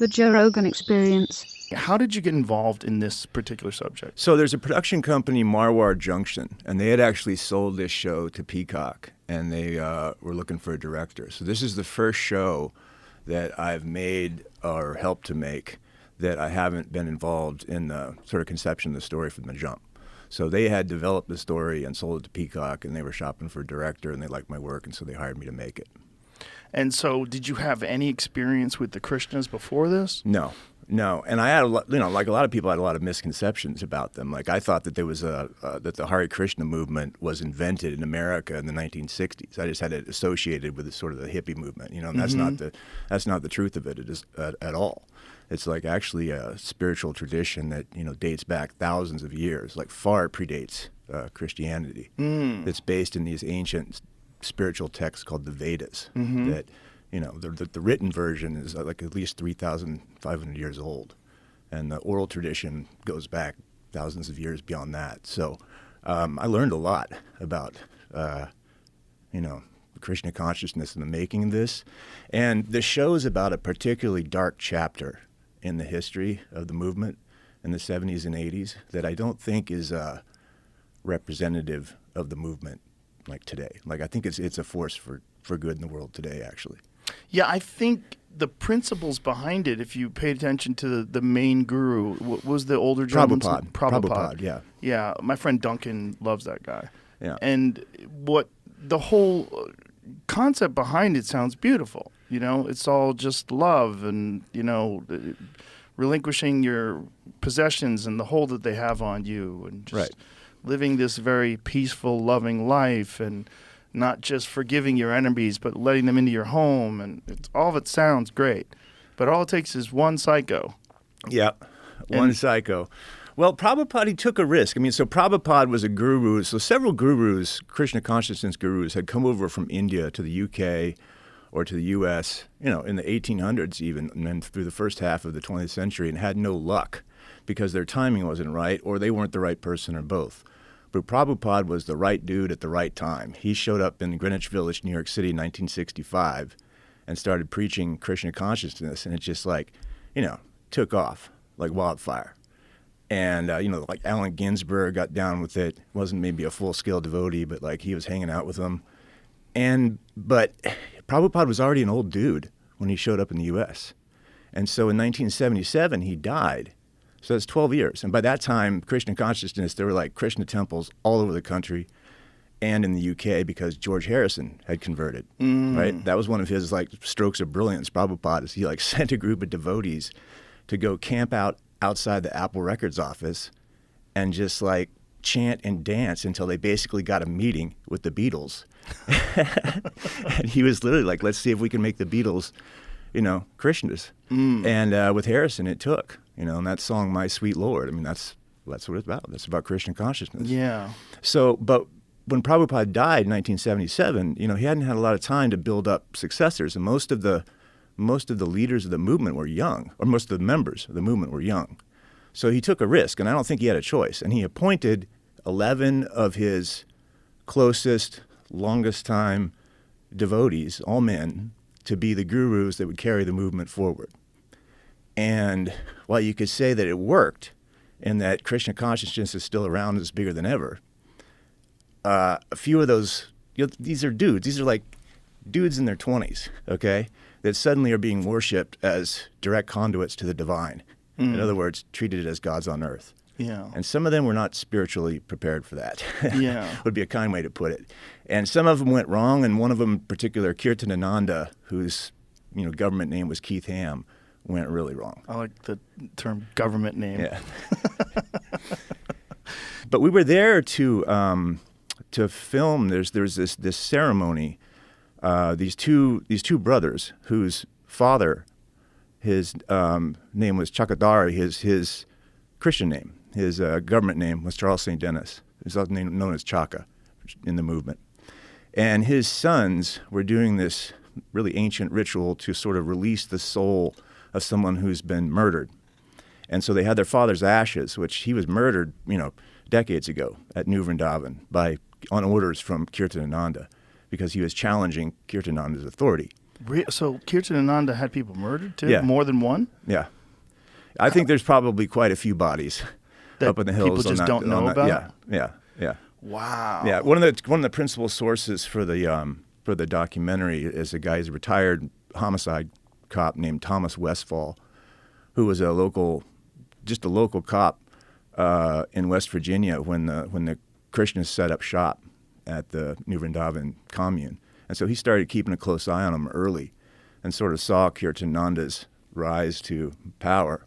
The Joe Rogan Experience. How did you get involved in this particular subject? So there's a production company, Marwar Junction, and they had actually sold this show to Peacock, and they were looking for a director. So this is the first show that I've made or helped to make that I haven't been involved in the sort of conception of the story from the jump. So they had developed the story and sold it to Peacock, and they were shopping for a director, and they liked my work, and so they hired me to make it. And so did you have any experience with the Krishnas before this? No. And I had like a lot of people, I had a lot of misconceptions about them. Like I thought that there was that the Hare Krishna movement was invented in America in the 1960s. I just had it associated with the sort of the hippie movement, and that's not the truth of it at all. It's like actually a spiritual tradition that dates back thousands of years, like far predates Christianity. It's based in these ancient spiritual texts called the Vedas. That the written version is like at least 3,500 years old, and the oral tradition goes back thousands of years beyond that. So I learned a lot about Krishna consciousness in the making of this, and the show is about a particularly dark chapter in the history of the movement in the 70s and 80s that I don't think is representative of the movement like today. Like I think it's a force for good in the world today, actually. Yeah, I think the principles behind it, if you paid attention to the main guru, what was the older gentleman's name? Prabhupada, yeah. Yeah, my friend Duncan loves that guy. Yeah. And what the whole concept behind it sounds beautiful. It's all just love and, relinquishing your possessions and the hold that they have on you, and just living this very peaceful, loving life, and not just forgiving your enemies, but letting them into your home. And all of it sounds great. But all it takes is one psycho. Yeah, one psycho. Well, Prabhupada, he took a risk. So Prabhupada was a guru. So several gurus, Krishna consciousness gurus, had come over from India to the UK or to the US, in the 1800s even, and then through the first half of the 20th century, and had no luck because their timing wasn't right, or they weren't the right person, or both. But Prabhupada was the right dude at the right time. He showed up in Greenwich Village, New York City in 1965 and started preaching Krishna consciousness, and it just took off like wildfire. And, like Allen Ginsberg got down with it. Wasn't maybe a full-scale devotee, but he was hanging out with them. But Prabhupada was already an old dude when he showed up in the U.S. And so in 1977, he died. So that's 12 years. And by that time, Krishna consciousness, there were Krishna temples all over the country and in the UK because George Harrison had converted, right? That was one of his strokes of brilliance, Prabhupada, is he sent a group of devotees to go camp out outside the Apple Records office and just chant and dance until they basically got a meeting with the Beatles. And he was literally let's see if we can make the Beatles, Krishnas. And with Harrison, it took. And that song, My Sweet Lord, that's what it's about. That's about Krishna consciousness. Yeah. So, but when Prabhupada died in 1977, he hadn't had a lot of time to build up successors, and most of the leaders of the movement were young, or most of the members of the movement were young. So he took a risk, and I don't think he had a choice. And he appointed 11 of his closest, longest time devotees, all men, to be the gurus that would carry the movement forward. And while you could say that it worked and that Krishna consciousness is still around and is bigger than ever, a few of those, these are dudes. These are dudes in their 20s, okay, that suddenly are being worshipped as direct conduits to the divine. In other words, treated as gods on earth. Yeah. And some of them were not spiritually prepared for that. Yeah. Would be a kind way to put it. And some of them went wrong, and one of them in particular, Kirtanananda, whose government name was Keith Ham, went really wrong. I like the term government name. Yeah. But we were there to film. There's this ceremony. These two brothers whose father, his name was Chakadari, his Christian name. His government name was Charles St. Denis. He's also known as Chaka in the movement. And his sons were doing this really ancient ritual to sort of release the soul of someone who's been murdered. And so they had their father's ashes, which he was murdered, decades ago at New Vrindavan on orders from Kirtanananda, because he was challenging Kirtanananda's authority. So Kirtanananda had people murdered too? Yeah. More than one? Yeah. I think there's probably quite a few bodies That up in the hills. people just don't know about? Yeah. Wow. Yeah. One of the principal sources for the documentary is a guy who's a retired homicide cop named Thomas Westfall, who was a local cop in West Virginia when the Krishnas set up shop at the New Vrindavan commune. And so he started keeping a close eye on them early and sort of saw Kirtananda's rise to power.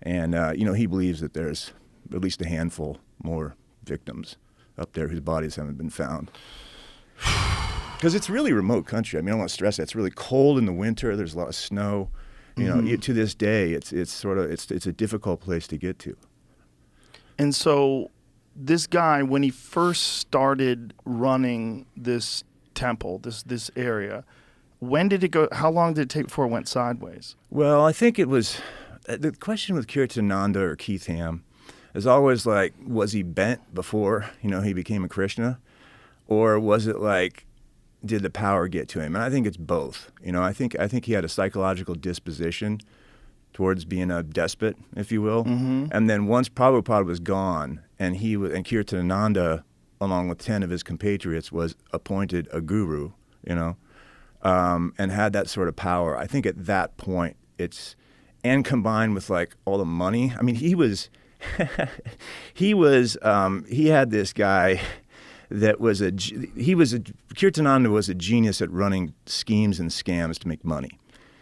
And, he believes that there's at least a handful more victims up there whose bodies haven't been found. Because it's really remote country. I mean, I don't want to stress that. It's really cold in the winter. There's a lot of snow. To this day, it's a difficult place to get to. And so this guy, when he first started running this temple, this area, when did it go? How long did it take before it went sideways? Well, I think it was the question with Kirtananda or Keith Ham is always like, was he bent before he became a Krishna, or was it like, did the power get to him? And I think it's both. I think he had a psychological disposition towards being a despot, if you will. Mm-hmm. And then once Prabhupada was gone, and Kirtananda, along with 10 of his compatriots, was appointed a guru, and had that sort of power. I think at that point, and combined with like all the money. I mean, he had this guy that Kirtananda was a genius at running schemes and scams to make money.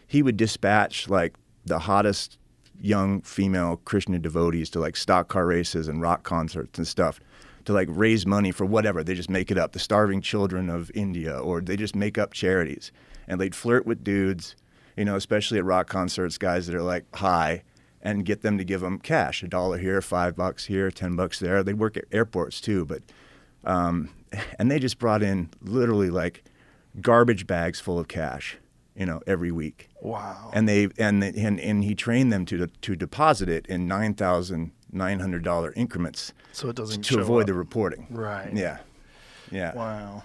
He would dispatch like the hottest young female Krishna devotees to like stock car races and rock concerts and stuff to like raise money for whatever. They just make it up, the starving children of India, or they just make up charities. And they'd flirt with dudes, especially at rock concerts, guys that are like high, and get them to give them cash, $1 here, $5 here, $10 there. They'd work at airports too, but and they just brought in literally like garbage bags full of cash, every week. Wow. And he trained them to deposit it in $9,900 increments, so it doesn't to avoid the reporting. Right. Yeah. Wow.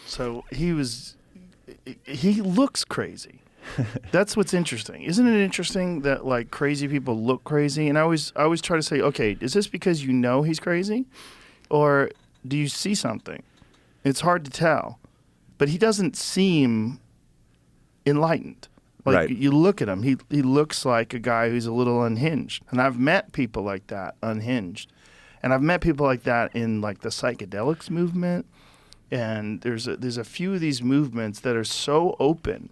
So he looks crazy. That's what's interesting. Isn't it interesting that like crazy people look crazy? And I always try to say, okay, is this because he's crazy, or do you see something? It's hard to tell, but he doesn't seem enlightened. Like right. You look at him, he looks like a guy who's a little unhinged. And I've met people like that, unhinged. And I've met people like that in like the psychedelics movement. And there's a few of these movements that are so open,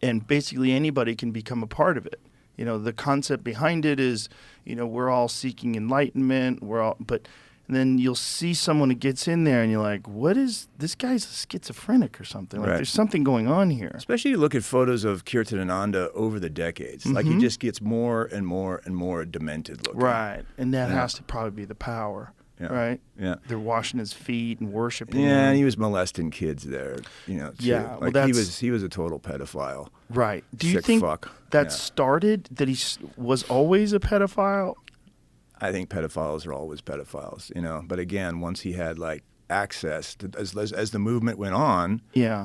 and basically anybody can become a part of it. The concept behind it is, we're all seeking enlightenment. And then you'll see someone who gets in there and you're like, what is, this guy's a schizophrenic or something. Like right. There's something going on here. Especially you look at photos of Kirtananda over the decades. Mm-hmm. Like he just gets more and more and more demented looking. Right. And that has to probably be the power. Yeah. Right? Yeah. They're washing his feet and worshiping him. Yeah, and he was molesting kids there, too. Yeah. Like he was a total pedophile. Right. Do you Sick think fuck. that started, that he was always a pedophile? I think pedophiles are always pedophiles, But again, once he had like access to, as the movement went on,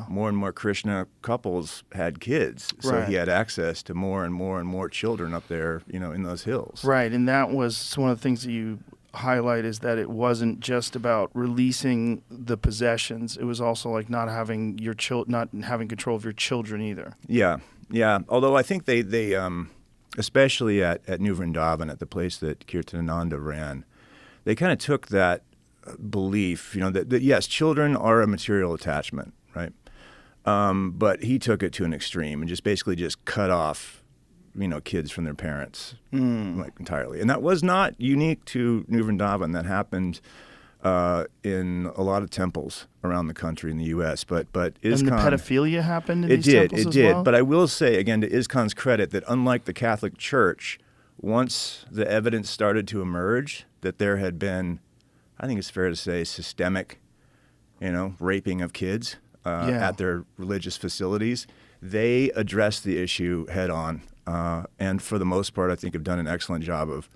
more and more Krishna couples had kids, so he had access to more and more and more children up there, in those hills. Right, and that was one of the things that you highlight, is that it wasn't just about releasing the possessions; it was also like not having not having control of your children either. Yeah. Although I think they especially at New Vrindavan, at the place that Kirtananda ran, they kind of took that belief, that yes, children are a material attachment, right? But he took it to an extreme and basically cut off, kids from their parents, like entirely. And that was not unique to New Vrindavan. That happened in a lot of temples around the country in the U.S. But ISKCON... And the pedophilia happened in these temples as well? It did. But I will say, again, to ISKCON's credit, that unlike the Catholic Church, once the evidence started to emerge that there had been, I think it's fair to say, systemic, raping of kids at their religious facilities, they addressed the issue head on. And for the most part, I think have done an excellent job of,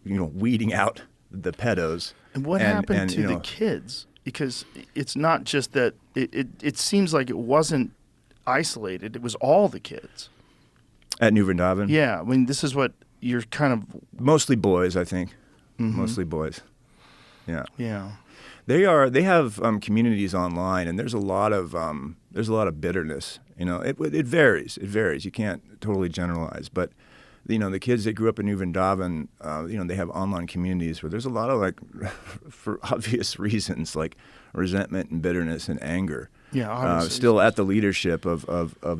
weeding out the pedos. And what happened to the kids? Because it's not just that it seems like it wasn't isolated. It was all the kids. At New Vrindavan? Yeah, I mean, this is what you're kind of... Mostly boys, I think. Mostly boys. Yeah. Yeah. They have communities online, and there's a lot of bitterness. You know, it varies. It varies. You can't totally generalize, but you know, the kids that grew up in New Vrindavan, you know, they have online communities where there's a lot of, like, for obvious reasons, like resentment and bitterness and anger. Yeah, obviously. Still at the leadership of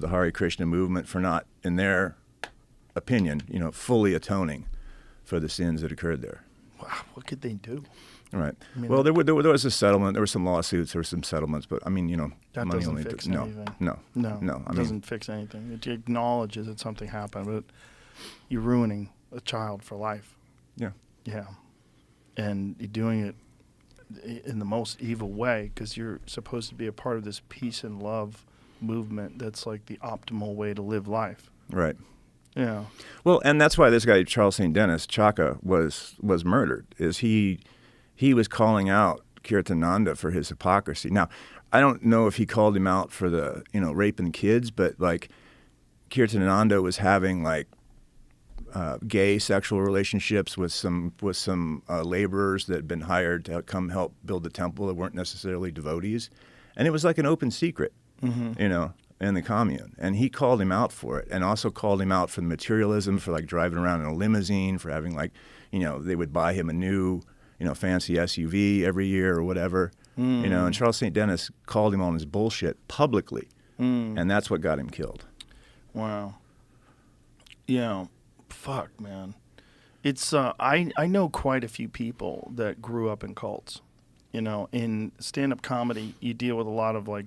the Hare Krishna movement for not, in their opinion, you know, fully atoning for the sins that occurred there. Wow, what could they do? Right. I mean, Well, there was a settlement. There were some lawsuits. There were some settlements. But I mean, you know, that money doesn't only fix no, anything. no, No, I it doesn't fix anything. It acknowledges that something happened, but you're ruining a child for life. Yeah. Yeah. And you're doing it in the most evil way because you're supposed to be a part of this peace and love movement that's like the optimal way to live life. Right. Yeah. Well, and that's why this guy Charles St. Denis, Chaka, was murdered. Is he was calling out Kirtananda for his hypocrisy. Now, I don't know if he called him out for the, you know, raping kids, but like Kirtananda was having like gay sexual relationships with some laborers that had been hired to come help build the temple that weren't necessarily devotees, and it was like an open secret, you know, in the commune. And he called him out for it, and also called him out for the materialism, for like driving around in a limousine, for having like, you know, they would buy him a new, you know, fancy SUV every year or whatever, you know. And Charles St. Denis called him on his bullshit publicly, and that's what got him killed. Wow. Yeah. Fuck, man. It's I know quite a few people that grew up in cults. You know, in stand-up comedy, you deal with a lot of like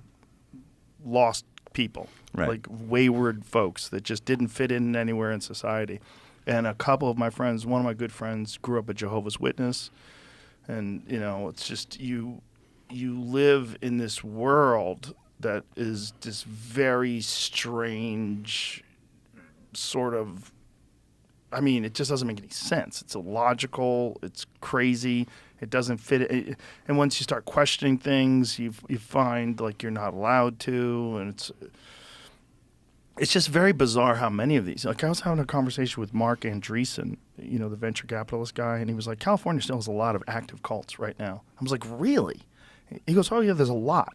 lost people, Right. like wayward folks that just didn't fit in anywhere in society. And a couple of my friends, one of my good friends, grew up a Jehovah's Witness, and you know, it's just you live in this world that is this very strange sort of. I mean, it just doesn't make any sense. It's illogical. It's crazy. It doesn't fit. And once you start questioning things, you find like you're not allowed to, and it's just very bizarre how many of these. Like I was having a conversation with Mark Andreessen, you know, the venture capitalist guy, and he was like, California still has a lot of active cults right now. I was like, really? He goes, oh yeah, there's a lot.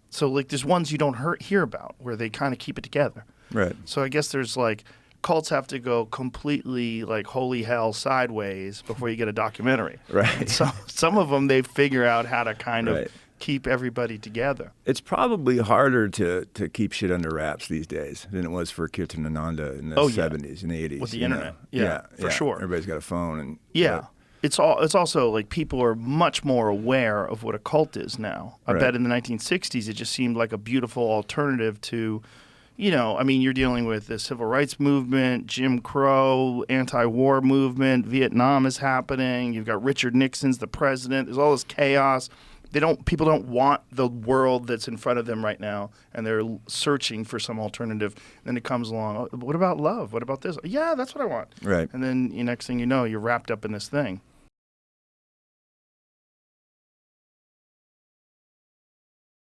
So like there's ones you don't hear about where they kind of keep it together. Right. So I guess there's like cults have to go completely like holy hell sideways before you get a documentary. Right. So some of them they figure out how to kind Right. of keep everybody together. It's probably harder to keep shit under wraps these days than it was for Kirtananda in the 70s and the 80s. With the you internet. know? Yeah, for sure. Everybody's got a phone. And Yeah. It's also like people are much more aware of what a cult is now. I Right. bet in the 1960s it just seemed like a beautiful alternative to, you know, I mean, you're dealing with the civil rights movement, Jim Crow, anti-war movement, Vietnam is happening. You've got Richard Nixon's the president. There's all this chaos. People don't want the world that's in front of them right now, and they're searching for some alternative. Then it comes along. Oh, what about love? What about this? Yeah, that's what I want. Right. And then next thing you know, you're wrapped up in this thing.